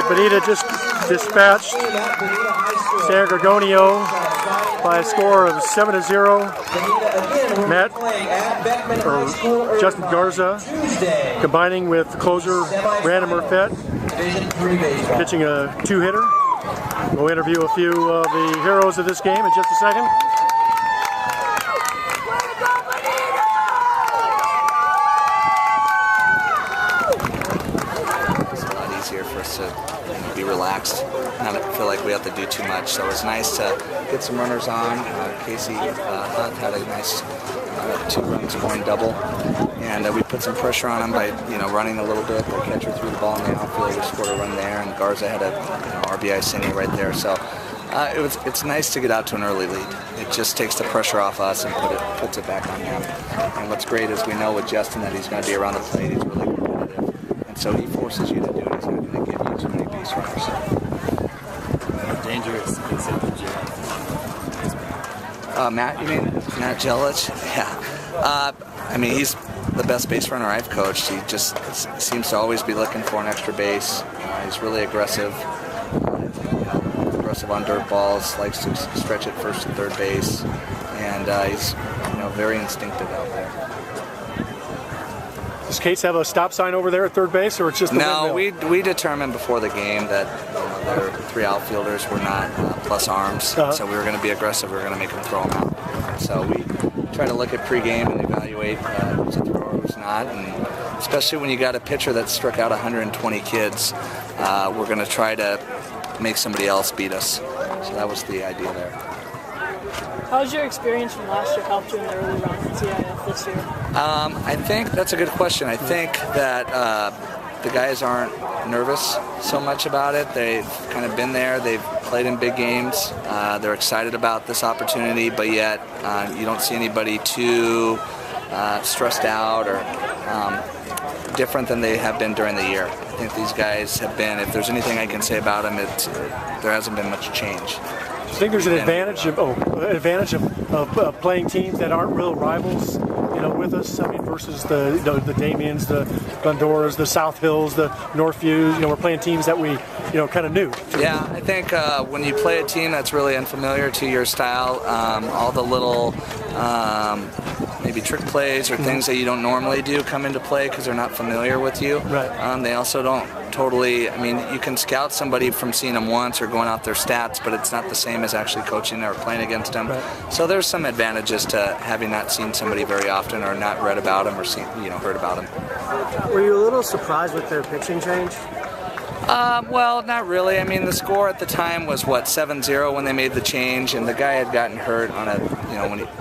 right, Bonita just dispatched San Gorgonio by a score of 7-0. Justin Garza combining with closer Brandon Murfett, pitching a two-hitter. We'll interview a few of the heroes of this game in just a second. For us to be relaxed, not feel like we have to do too much. So it was nice to get some runners on. Casey Hutt had a nice 2-run scoring double, and we put some pressure on him by running a little bit. The catcher threw the ball in the outfield. We scored a run there, and Garza had a RBI single right there. So it's nice to get out to an early lead. It just takes the pressure off us and puts it back on him. And what's great is we know with Justin that he's going to be around the plate. He's really competitive, and so he forces you to do it. He's not going to give you too many base runners. Dangerous. Matt, you mean Matt Jelic? Yeah. I mean, he's the best base runner I've coached. He just seems to always be looking for an extra base. He's really aggressive. Aggressive on dirt balls. Likes to stretch it first and third base, and he's very instinctive out there. Does Case have a stop sign over there at third base, or it's just no? We determined before the game that their 3 outfilders were not plus arms, so we were going to be aggressive. We were going to make them throw them out. So we try to look at pregame and evaluate who's a thrower, who's not, and especially when you got a pitcher that struck out 120 kids, we're going to try to make somebody else beat us. So that was the idea there. How's your experience from last year helped you in the early rounds in CIF this year? I think that's a good question. I think that the guys aren't nervous so much about it. They've kind of been there. They've played in big games. They're excited about this opportunity, but yet you don't see anybody too stressed out or different than they have been during the year. I think these guys have been, if there's anything I can say about them, there hasn't been much change. Do you think there's an advantage of playing teams that aren't real rivals, with us? I mean, versus the Damians, the Glendores, the South Hills, the Northviews. We're playing teams that we, kind of knew. Yeah, I think when you play a team that's really unfamiliar to your style, all the little maybe trick plays or things that you don't normally do come into play because they're not familiar with you. Right. They also don't totally, I mean, you can scout somebody from seeing them once or going off their stats, but it's not the same as actually coaching or playing against them. Right. So there's some advantages to having not seen somebody very often or not read about them or seen, heard about them. Were you a little surprised with their pitching change? Well, not really. I mean, the score at the time was, 7-0 when they made the change, and the guy had gotten hurt on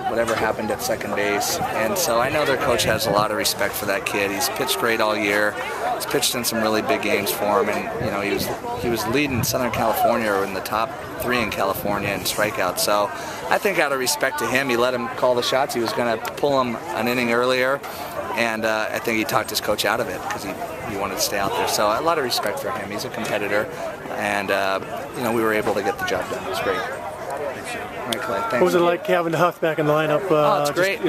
whatever happened at second base. And so I know their coach has a lot of respect for that kid. He's pitched great all year. He's pitched in some really big games for him, and he was leading Southern California, or in the top 3 in California in strikeouts. So I think out of respect to him, he let him call the shots. He was going to pull him an inning earlier, and I think he talked his coach out of it because he wanted to stay out there. So a lot of respect for him. He's a competitor, and we were able to get the job done. It was great. All right, Clay, thanks. What was it like having Huff back in the lineup? It's great.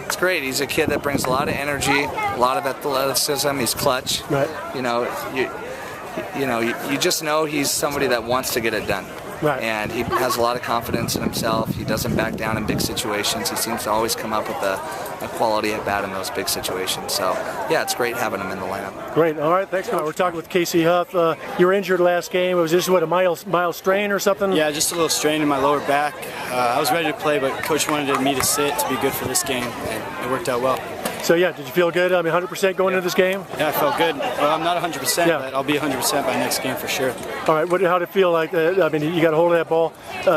It's great. He's a kid that brings a lot of energy, a lot of athleticism. He's clutch. Right. You just know he's somebody that wants to get it done. Right. And he has a lot of confidence in himself. He doesn't back down in big situations. He seems to always come up with a quality at bat in those big situations. So, yeah, it's great having him in the lineup. Great. All right, thanks. We're talking with Casey Huff. You were injured last game. Was this, a mild strain or something? Yeah, just a little strain in my lower back. I was ready to play, but Coach wanted me to sit to be good for this game, and it worked out well. So, yeah, did you feel good? 100% going into this game? Yeah, I felt good. Well, I'm not 100%, but I'll be 100% by next game for sure. All right, how did it feel like? You got a hold of that ball.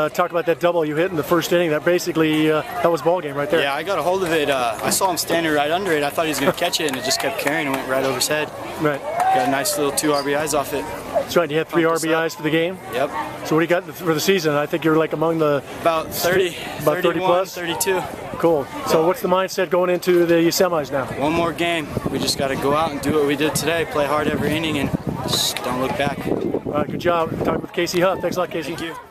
Talk about that double you hit in the first inning. That basically, that was ball game right there. Yeah, I got a hold of it. I saw him standing right under it. I thought he was going to catch it, and it just kept carrying and went right over his head. Right. Got a nice little 2 RBIs off it. That's right. You had 3 RBIs for the game? Yep. So what do you got for the season? I think you're like among the... About 30. About 30 plus? 32. Cool. So what's the mindset going into the semis now? One more game. We just got to go out and do what we did today. Play hard every inning and just don't look back. All right, good job. Talking with Casey Huff. Thanks a lot, Casey. Thank you.